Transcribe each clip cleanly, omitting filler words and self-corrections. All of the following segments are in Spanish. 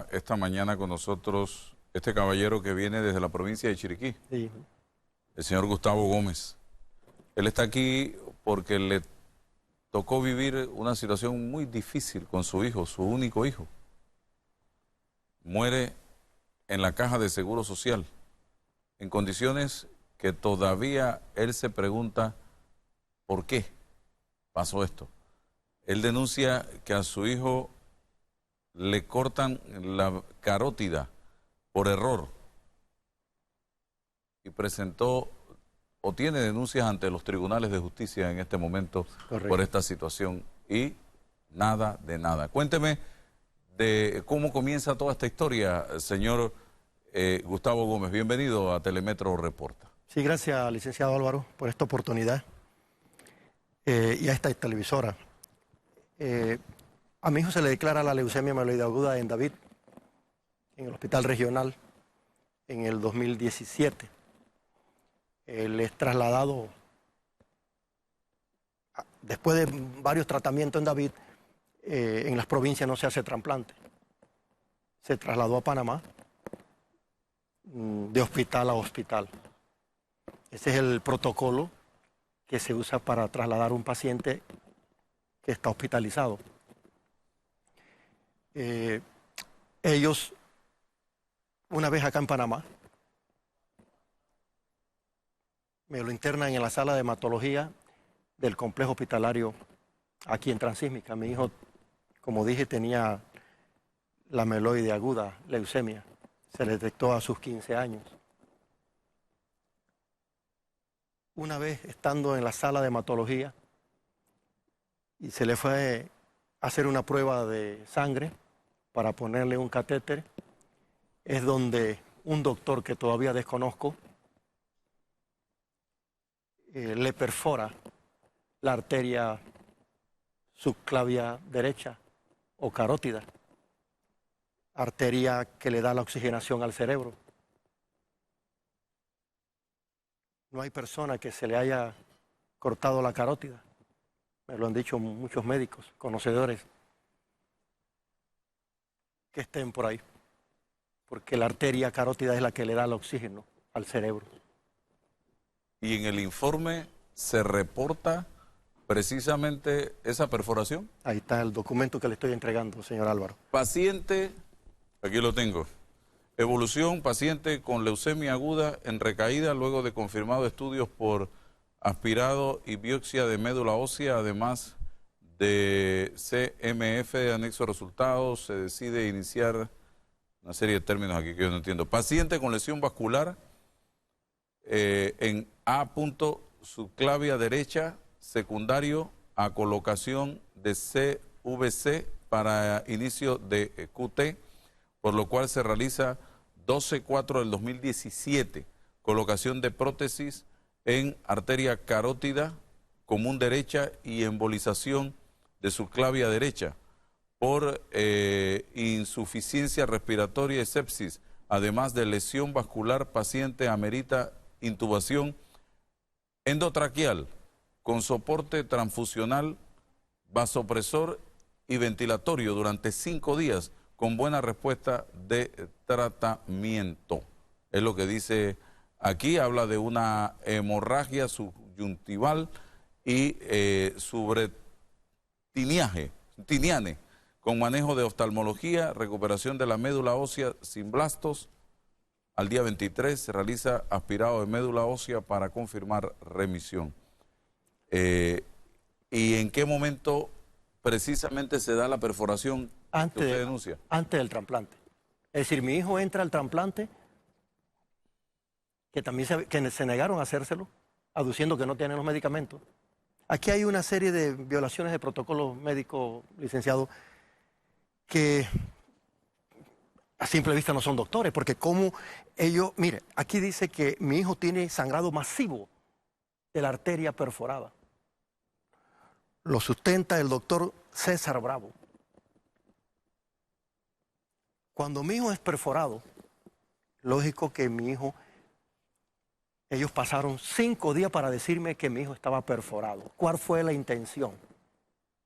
Esta mañana con nosotros este caballero que viene desde la provincia de Chiriquí, Sí. el señor Gustavo Gómez. Él está aquí porque le tocó vivir una situación muy difícil con su hijo, su único hijo. Muere en la caja de Seguro Social, en condiciones que todavía él se pregunta por qué pasó esto. Él denuncia que a su hijo le cortan la carótida por error y presentó o tiene denuncias ante los tribunales de justicia en este momento. Correcto. Por esta situación y nada de nada. Cuénteme de cómo comienza toda esta historia, señor Gustavo Gómez. Bienvenido a Telemetro Reporta. Sí, gracias, licenciado Álvaro, por esta oportunidad y a esta televisora. A mi hijo se le declara la leucemia mieloide aguda en David, en el hospital regional, en el 2017. Él es trasladado, después de varios tratamientos en David, en las provincias no se hace trasplante. Se trasladó a Panamá, de hospital a hospital. Ese es el protocolo que se usa para trasladar a un paciente que está hospitalizado. Ellos, una vez acá en Panamá, me lo internan en la sala de hematología del complejo hospitalario aquí en Transísmica. Mi hijo, como dije, tenía la mieloide aguda, leucemia. Se le detectó a sus 15 años. Una vez estando en la sala de hematología y se le fue a hacer una prueba de sangre para ponerle un catéter, es donde un doctor que todavía desconozco le perfora la arteria subclavia derecha o carótida, arteria que le da la oxigenación al cerebro. No hay persona que se le haya cortado la carótida. Me lo han dicho muchos médicos, conocedores, que estén por ahí. Porque la arteria carótida es la que le da el oxígeno al cerebro. Y en el informe se reporta precisamente esa perforación. Ahí está el documento que le estoy entregando, señor Álvaro. Paciente, aquí lo tengo. Evolución, paciente con leucemia aguda en recaída luego de confirmado estudios por aspirado y biopsia de médula ósea, además de CMF, anexo a resultados, se decide iniciar una serie de términos aquí que yo no entiendo. Paciente con lesión vascular en A. subclavia derecha, secundario a colocación de CVC para inicio de QT, por lo cual se realiza 12/4 del 2017, colocación de prótesis en arteria carótida común derecha y embolización de subclavia derecha por insuficiencia respiratoria y sepsis, además de lesión vascular, paciente amerita intubación endotraqueal con soporte transfusional, vasopresor y ventilatorio durante 5 días con buena respuesta de tratamiento. Es lo que dice aquí, habla de una hemorragia subyuntival y tiniane, con manejo de oftalmología, recuperación de la médula ósea sin blastos. Al día 23 se realiza aspirado de médula ósea para confirmar remisión. ¿Y en qué momento precisamente se da la perforación que usted denuncia? Antes del trasplante. Es decir, mi hijo entra al trasplante, que también se negaron a hacérselo, aduciendo que no tienen los medicamentos. Aquí hay una serie de violaciones de protocolos médicos, licenciado, que a simple vista no son doctores, porque como ellos, mire, aquí dice que mi hijo tiene sangrado masivo de la arteria perforada. Lo sustenta el doctor César Bravo. Cuando mi hijo es perforado, lógico que mi hijo, ellos pasaron 5 días para decirme que mi hijo estaba perforado. ¿Cuál fue la intención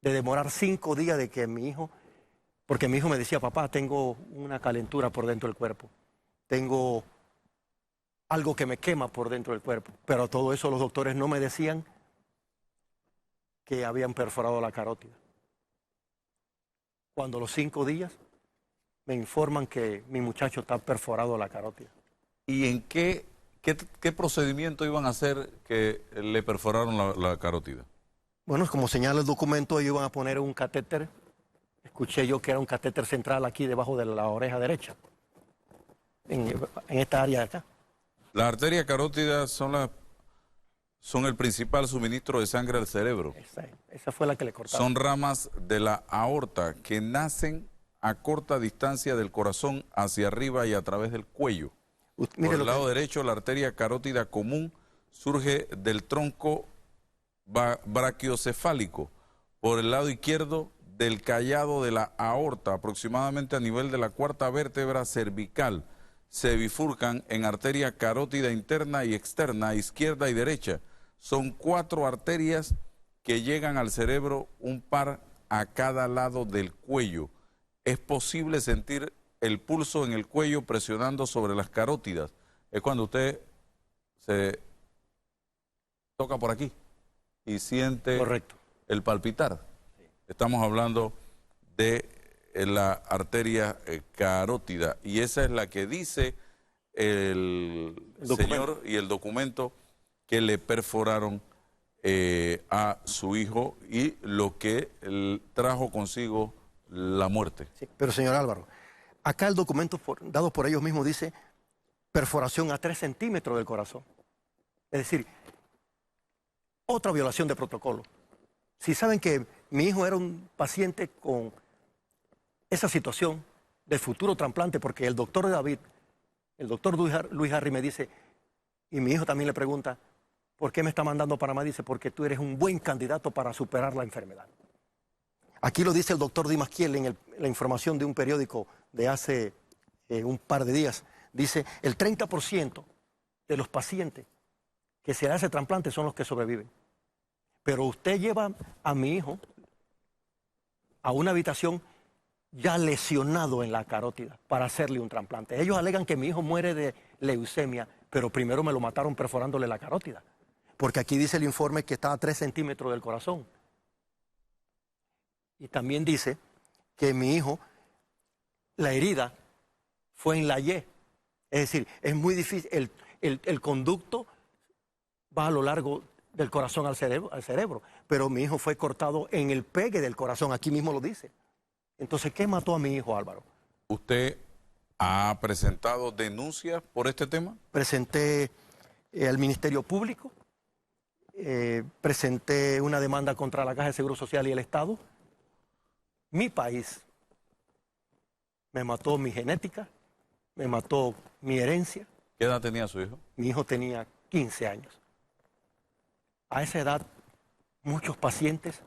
de demorar 5 días de que mi hijo Porque mi hijo me decía, papá, tengo una calentura por dentro del cuerpo, tengo algo que me quema por dentro del cuerpo. Pero todo eso los doctores no me decían que habían perforado la carótida. Cuando a los 5 días me informan que mi muchacho está perforado la carótida. ¿Y en qué procedimiento iban a hacer que le perforaron la carótida? Bueno, como señala el documento, ellos iban a poner un catéter. Escuché yo que era un catéter central aquí debajo de la oreja derecha, en esta área de acá. Las arterias carótidas son el principal suministro de sangre al cerebro. Esa fue la que le cortaron. Son ramas de la aorta que nacen a corta distancia del corazón hacia arriba y a través del cuello. Por el lado derecho, la arteria carótida común surge del tronco brachiocefálico. Por el lado izquierdo, del callado de la aorta, aproximadamente a nivel de la cuarta vértebra cervical. Se bifurcan en arteria carótida interna y externa, izquierda y derecha. Son 4 arterias que llegan al cerebro, un par a cada lado del cuello. Es posible sentir el pulso en el cuello presionando sobre las carótidas. Es cuando usted se toca por aquí y siente Correcto. el palpitar. Estamos hablando de la arteria carótida, y esa es la que dice el señor y el documento que le perforaron a su hijo, y lo que trajo consigo la muerte. Sí, pero señor Álvaro, acá el documento dado por ellos mismos dice perforación a 3 centímetros del corazón. Es decir, otra violación de protocolo. Si saben que mi hijo era un paciente con esa situación de futuro trasplante, porque el doctor David, el doctor Luis Harry me dice, y mi hijo también le pregunta, ¿por qué me está mandando a Panamá? Dice, porque tú eres un buen candidato para superar la enfermedad. Aquí lo dice el doctor Dimas Kiel en la información de un periódico de hace un par de días. Dice, el 30% de los pacientes que se le hace trasplante son los que sobreviven. Pero usted lleva a mi hijo a una habitación ya lesionado en la carótida para hacerle un trasplante. Ellos alegan que mi hijo muere de leucemia, pero primero me lo mataron perforándole la carótida. Porque aquí dice el informe que está a 3 centímetros del corazón. Y también dice que mi hijo, la herida fue en la Y. Es decir, es muy difícil, el conducto va a lo largo del corazón al cerebro, pero mi hijo fue cortado en el pegue del corazón, aquí mismo lo dice. Entonces, ¿qué mató a mi hijo, Álvaro? ¿Usted ha presentado denuncias por este tema? Presenté al Ministerio Público, presenté una demanda contra la Caja de Seguro Social y el Estado. Mi país me mató mi genética, me mató mi herencia. ¿Qué edad tenía su hijo? Mi hijo tenía 15 años. A esa edad, muchos pacientes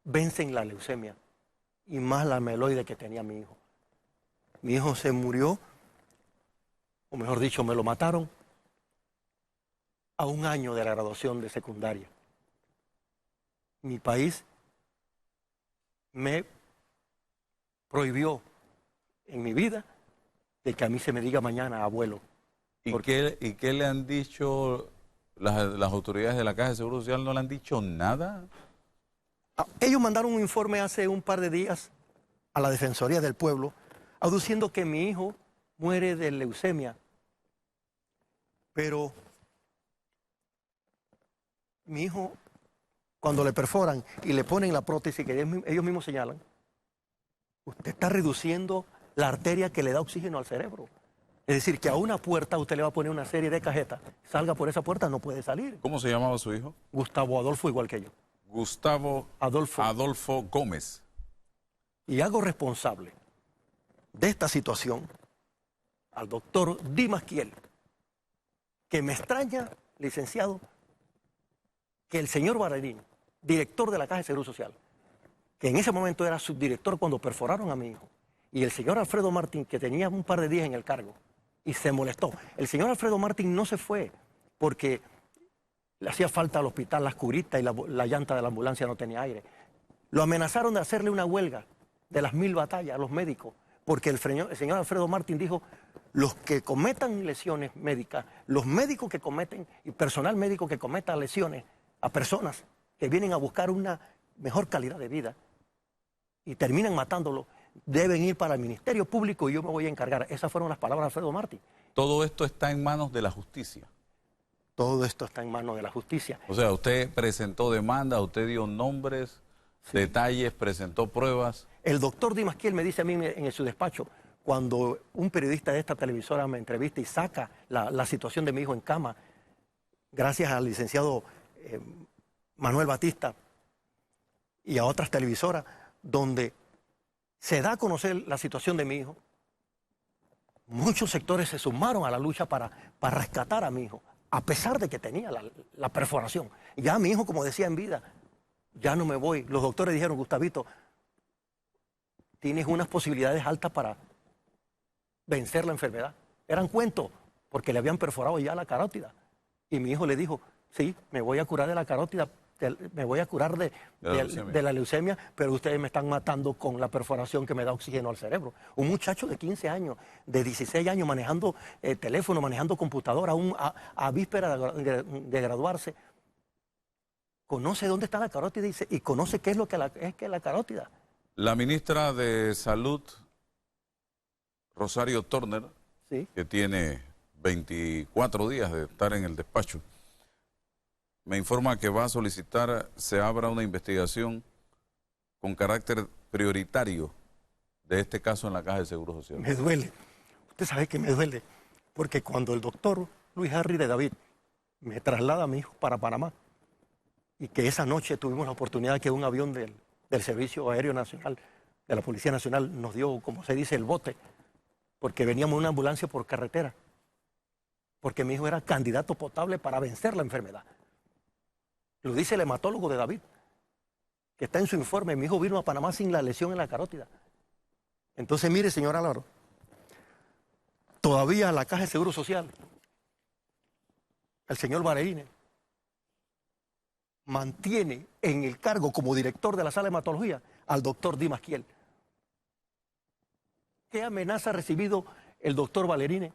vencen la leucemia, y más la amiloide que tenía mi hijo. Mi hijo se murió, o mejor dicho, me lo mataron a 1 año de la graduación de secundaria. Mi país me prohibió en mi vida de que a mí se me diga mañana abuelo. ¿Y qué le han dicho las autoridades de la Caja de Seguro Social? ¿No le han dicho nada? Ellos mandaron un informe hace un par de días a la Defensoría del Pueblo, aduciendo que mi hijo muere de leucemia. Pero mi hijo, cuando le perforan y le ponen la prótesis que ellos mismos señalan, usted está reduciendo la arteria que le da oxígeno al cerebro. Es decir, que a una puerta usted le va a poner una serie de cajetas. Salga por esa puerta, no puede salir. ¿Cómo se llamaba su hijo? Gustavo Adolfo, igual que yo. Gustavo Adolfo Gómez. Y hago responsable de esta situación al doctor Dimas Kiel, que me extraña, licenciado, que el señor Barrerín, director de la Caja de Seguro Social, que en ese momento era subdirector cuando perforaron a mi hijo, y el señor Alfredo Martín, que tenía un par de días en el cargo, y se molestó. El señor Alfredo Martín no se fue porque le hacía falta al hospital las curitas y la llanta de la ambulancia no tenía aire. Lo amenazaron de hacerle una huelga de las 1000 batallas, los médicos, porque el señor Alfredo Martín dijo, los que cometan lesiones médicas, los médicos que cometen, y personal médico que cometa lesiones a personas que vienen a buscar una mejor calidad de vida y terminan matándolo, deben ir para el Ministerio Público y yo me voy a encargar. Esas fueron las palabras de Alfredo Martín. Todo esto está en manos de la justicia. Todo esto está en manos de la justicia. O sea, usted presentó demanda, usted dio nombres, detalles, presentó pruebas. El doctor Dimas Kiel me dice a mí en su despacho, cuando un periodista de esta televisora me entrevista y saca la situación de mi hijo en cama, gracias al licenciado Manuel Batista y a otras televisoras, donde se da a conocer la situación de mi hijo, muchos sectores se sumaron a la lucha para rescatar a mi hijo, a pesar de que tenía la perforación. Ya mi hijo, como decía en vida, ya no me voy. Los doctores dijeron, Gustavito, tienes unas posibilidades altas para vencer la enfermedad. Eran cuentos, porque le habían perforado ya la carótida. Y mi hijo le dijo, sí, me voy a curar de la carótida, me voy a curar de la leucemia, pero ustedes me están matando con la perforación que me da oxígeno al cerebro. Un muchacho de 15 años, de 16 años, manejando teléfono, manejando computadora, a víspera de graduarse, conoce dónde está la carótida y conoce qué es lo que es la carótida. La ministra de Salud, Rosario Turner, ¿sí?, que tiene 24 días de estar en el despacho, me informa que va a solicitar se abra una investigación con carácter prioritario de este caso en la Caja de Seguro Social. Me duele. Usted sabe que me duele, porque cuando el doctor Luis Harry de David me traslada a mi hijo para Panamá, y que esa noche tuvimos la oportunidad que un avión del Servicio Aéreo Nacional, de la Policía Nacional, nos dio, como se dice, el bote, porque veníamos en una ambulancia por carretera, porque mi hijo era candidato potable para vencer la enfermedad. Lo dice el hematólogo de David, que está en su informe. Mi hijo vino a Panamá sin la lesión en la carótida. Entonces, mire, señor Álvaro, todavía la Caja de Seguro Social, el señor Valerini, mantiene en el cargo como director de la sala de hematología al doctor Dimas Kiel. ¿Qué amenaza ha recibido el doctor Valerini?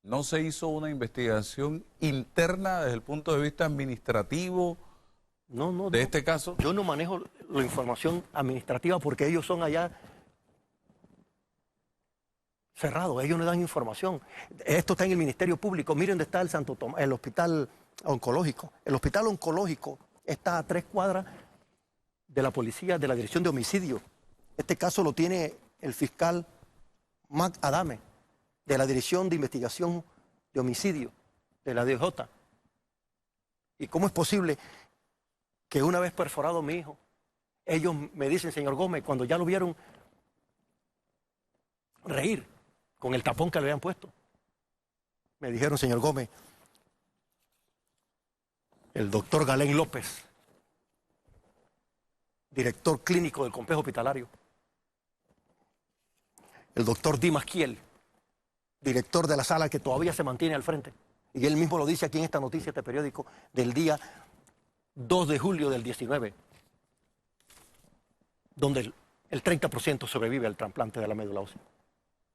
¿No se hizo una investigación interna desde el punto de vista administrativo de este caso? Yo no manejo la información administrativa porque ellos son allá cerrados, ellos no dan información. Esto está en el Ministerio Público. Miren dónde está el Santo Tomás, el hospital oncológico. El hospital oncológico está a 3 cuadras de la policía, de la Dirección de Homicidio. Este caso lo tiene el fiscal Mac Adame, de la Dirección de Investigación de Homicidio, de la DJ. ¿Y cómo es posible que una vez perforado mi hijo, ellos me dicen, señor Gómez, cuando ya lo vieron reír con el tapón que le habían puesto, me dijeron, señor Gómez, el doctor Galén López, director clínico del complejo hospitalario, el doctor Dimas Kiel, director de la sala que todavía se mantiene al frente, y él mismo lo dice aquí en esta noticia, este periódico, del día 2 de julio del 19, donde el 30% sobrevive al trasplante de la médula ósea.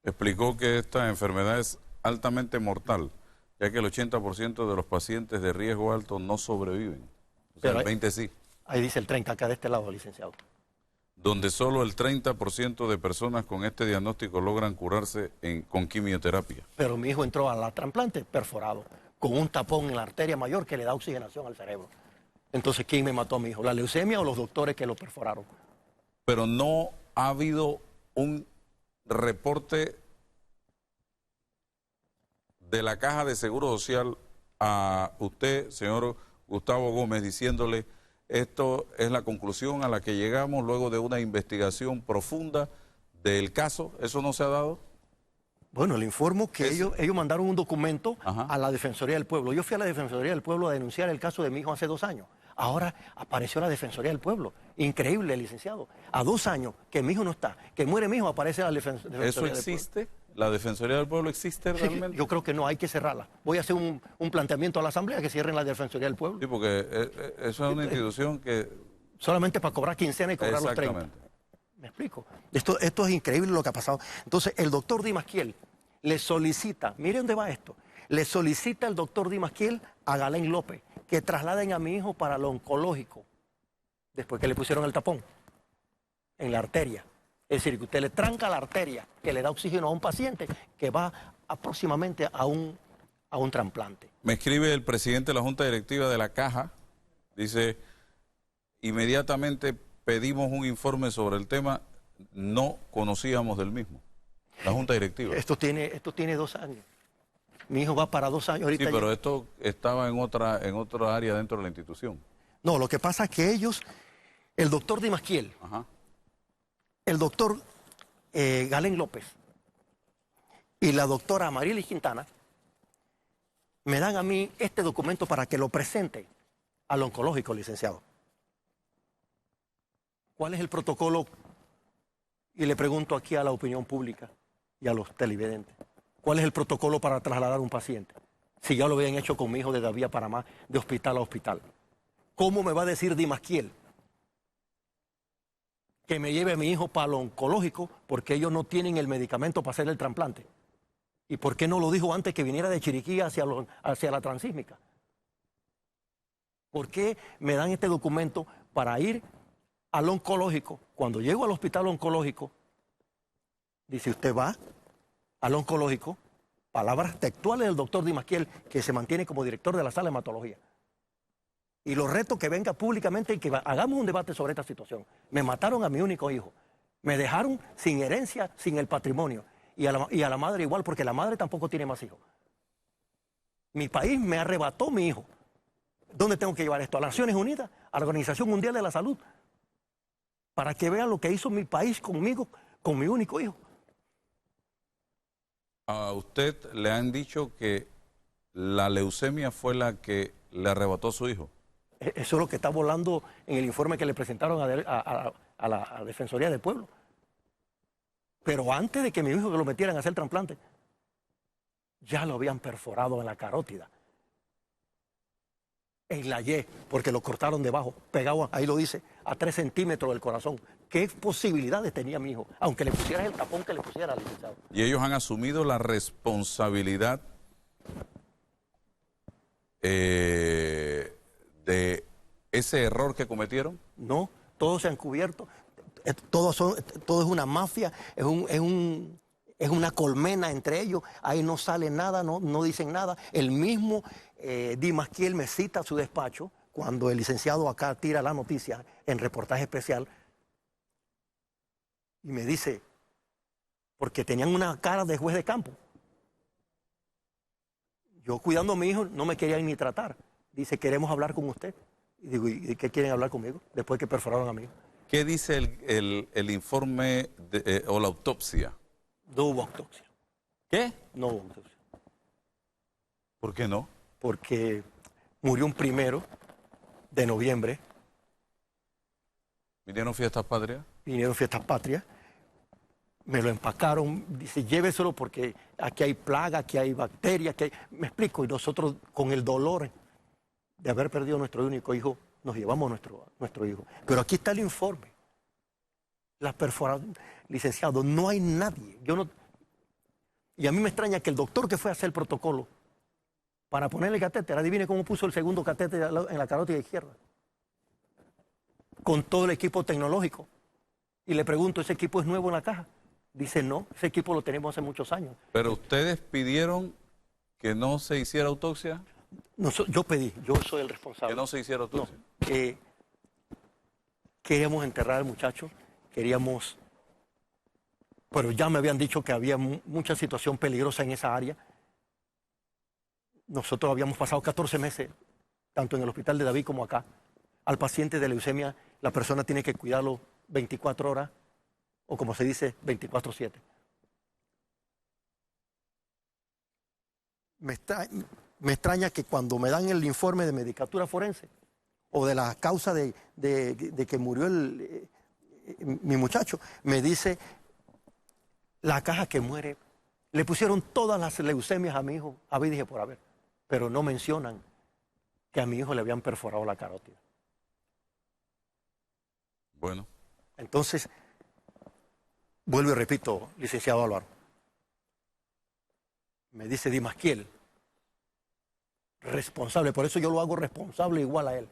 Explicó que esta enfermedad es altamente mortal, ya que el 80% de los pacientes de riesgo alto no sobreviven. O sea, el 20% sí. Ahí dice el 30% acá de este lado, licenciado. Donde solo el 30% de personas con este diagnóstico logran curarse con quimioterapia. Pero mi hijo entró a la trasplante perforado, con un tapón en la arteria mayor que le da oxigenación al cerebro. Entonces, ¿quién me mató a mi hijo? ¿La leucemia o los doctores que lo perforaron? Pero no ha habido un reporte de la Caja de Seguro Social a usted, señor Gustavo Gómez, diciéndole: esto es la conclusión a la que llegamos luego de una investigación profunda del caso. ¿Eso no se ha dado? Bueno, le informo que ellos mandaron un documento a la Defensoría del Pueblo. Yo fui a la Defensoría del Pueblo a denunciar el caso de mi hijo hace 2 años. Ahora apareció la Defensoría del Pueblo. Increíble, licenciado. A 2 años que mi hijo no está, que muere mi hijo, aparece la Defensoría del Pueblo. ¿Eso existe? ¿La Defensoría del Pueblo existe realmente? Sí, yo creo que no, hay que cerrarla. Voy a hacer un planteamiento a la Asamblea que cierren la Defensoría del Pueblo. Sí, porque eso es una institución que... Solamente para cobrar quincena y cobrar los 30. ¿Me explico? Esto es increíble lo que ha pasado. Entonces, el doctor Dimasquiel le solicita, mire dónde va esto, le solicita el doctor Dimasquiel a Galén López que trasladen a mi hijo para el oncológico, después que le pusieron el tapón en la arteria. Es decir, que usted le tranca la arteria, que le da oxígeno a un paciente que va próximamente a un trasplante. Me escribe el presidente de la Junta Directiva de la Caja, dice, inmediatamente pedimos un informe sobre el tema, no conocíamos del mismo. La Junta Directiva. Esto tiene 2 años. Mi hijo va para 2 años ahorita. Sí, pero esto estaba en otra área dentro de la institución. No, lo que pasa es que ellos, el doctor Dimasquiel, el doctor Galén López y la doctora Marieli Quintana me dan a mí este documento para que lo presente al oncológico, licenciado. ¿Cuál es el protocolo? Y le pregunto aquí a la opinión pública y a los televidentes. ¿Cuál es el protocolo para trasladar a un paciente? Si ya lo habían hecho con mi hijo de David Panamá, de hospital a hospital. ¿Cómo me va a decir Dimasquiel que me lleve a mi hijo para el oncológico porque ellos no tienen el medicamento para hacer el trasplante? ¿Y por qué no lo dijo antes que viniera de Chiriquí hacia la transísmica? ¿Por qué me dan este documento para ir al oncológico? Cuando llego al hospital oncológico, dice, usted va al oncológico, palabras textuales del doctor Dimasquiel, que se mantiene como director de la sala de hematología. Y los reto que venga públicamente y que hagamos un debate sobre esta situación. Me mataron a mi único hijo. Me dejaron sin herencia, sin el patrimonio. Y a la madre igual, porque la madre tampoco tiene más hijos. Mi país me arrebató mi hijo. ¿Dónde tengo que llevar esto? ¿A las Naciones Unidas? ¿A la Organización Mundial de la Salud? Para que vean lo que hizo mi país conmigo, con mi único hijo. A usted le han dicho que la leucemia fue la que le arrebató a su hijo. Eso es lo que está volando en el informe que le presentaron a la Defensoría del Pueblo. Pero antes de que mi hijo lo metieran a hacer trasplante, ya lo habían perforado en la carótida, en la Y, porque lo cortaron debajo, pegado, ahí lo dice, a 3 centímetros del corazón. ¿Qué posibilidades tenía mi hijo? Aunque le pusieran el tapón que le pusiera, licenciado. Y ellos han asumido la responsabilidad de ese error que cometieron. No, todos se han cubierto, todo es una mafia, es una colmena entre ellos, ahí no sale nada, no dicen nada. El mismo Dimasquiel me cita a su despacho cuando el licenciado acá tira la noticia en reportaje especial y me dice, porque tenían una cara de juez de campo. Yo cuidando a mi hijo no me querían ni tratar. Dice, queremos hablar con usted. Y digo, ¿y de qué quieren hablar conmigo? Después que perforaron a mi hijo. ¿Qué dice el informe o la autopsia? No hubo autopsia. ¿Qué? No hubo autopsia. ¿Por qué no? Porque murió un 1 de noviembre. ¿Vinieron fiestas patrias? Vinieron fiestas patrias. Me lo empacaron, dice, lléveselo porque aquí hay plaga, aquí hay bacterias, me explico, y nosotros con el dolor de haber perdido nuestro único hijo, nos llevamos nuestro hijo. Pero aquí está el informe. Las perforaciones, licenciado, no hay nadie. Y a mí me extraña que el doctor que fue a hacer el protocolo para ponerle el catéter, adivine cómo puso el segundo catéter en la carótida izquierda. Con todo el equipo tecnológico. Y le pregunto, ¿ese equipo es nuevo en la caja? Dice, no, ese equipo lo tenemos hace muchos años. ¿Pero ustedes pidieron que no se hiciera autopsia? No, yo pedí, yo soy el responsable. ¿Que no se hiciera autopsia? No, queríamos enterrar al muchacho, pero ya me habían dicho que había mucha situación peligrosa en esa área. Nosotros habíamos pasado 14 meses, tanto en el hospital de David como acá. Al paciente de leucemia, la persona tiene que cuidarlo 24 horas, o como se dice, 24/7. Me extraña que cuando me dan el informe de medicatura forense, o de la causa de que murió mi muchacho, me dice, la caja que muere, le pusieron todas las leucemias a mi hijo, a dije por haber, pero no mencionan que a mi hijo le habían perforado la carótida. Bueno. Entonces, Vuelvo y repito, licenciado Álvaro. Me dice Dimasquiel, responsable, por eso yo lo hago responsable igual a él.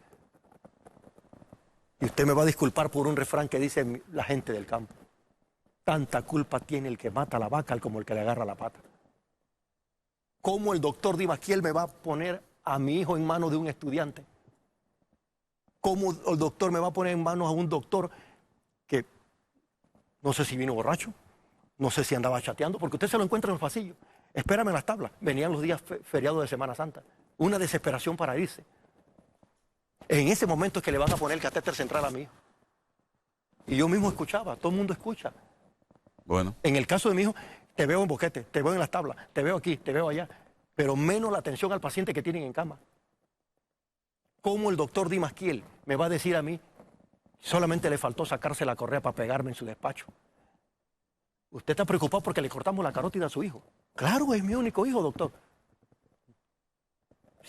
Y usted me va a disculpar por un refrán que dice la gente del campo. Tanta culpa tiene el que mata a la vaca como el que le agarra la pata. ¿Cómo el doctor Dimasquiel me va a poner a mi hijo en manos de un estudiante? ¿Cómo el doctor me va a poner en manos a un doctor que no sé si vino borracho, no sé si andaba chateando, porque usted se lo encuentra en los pasillos? Espérame en las tablas. Venían los días feriados de Semana Santa. Una desesperación para irse. En ese momento es que le van a poner el catéter central a mi hijo. Y yo mismo escuchaba, todo el mundo escucha. Bueno. En el caso de mi hijo, te veo en boquete, te veo en las tablas, te veo aquí, te veo allá, pero menos la atención al paciente que tienen en cama. ¿Cómo el doctor Dimasquiel me va a decir a mí, solamente le faltó sacarse la correa para pegarme en su despacho? Usted está preocupado porque le cortamos la carótida a su hijo. Claro, es mi único hijo, doctor.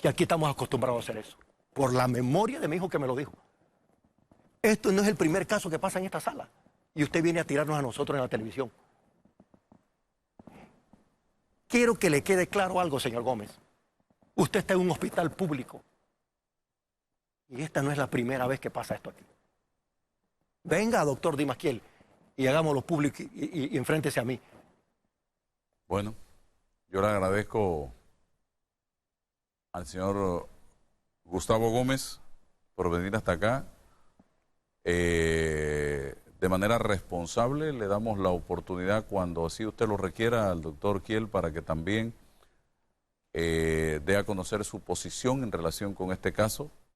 Y aquí estamos acostumbrados a hacer eso. Por la memoria de mi hijo que me lo dijo. Esto no es el primer caso que pasa en esta sala. Y usted viene a tirarnos a nosotros en la televisión. Quiero que le quede claro algo, señor Gómez. Usted está en un hospital público. Y esta no es la primera vez que pasa esto aquí. Venga, doctor Dimasquiel, y hagámoslo público y enfréntese a mí. Bueno, yo le agradezco al señor Gustavo Gómez por venir hasta acá. De manera responsable le damos la oportunidad, cuando así usted lo requiera, al doctor Kiel para que también dé a conocer su posición en relación con este caso.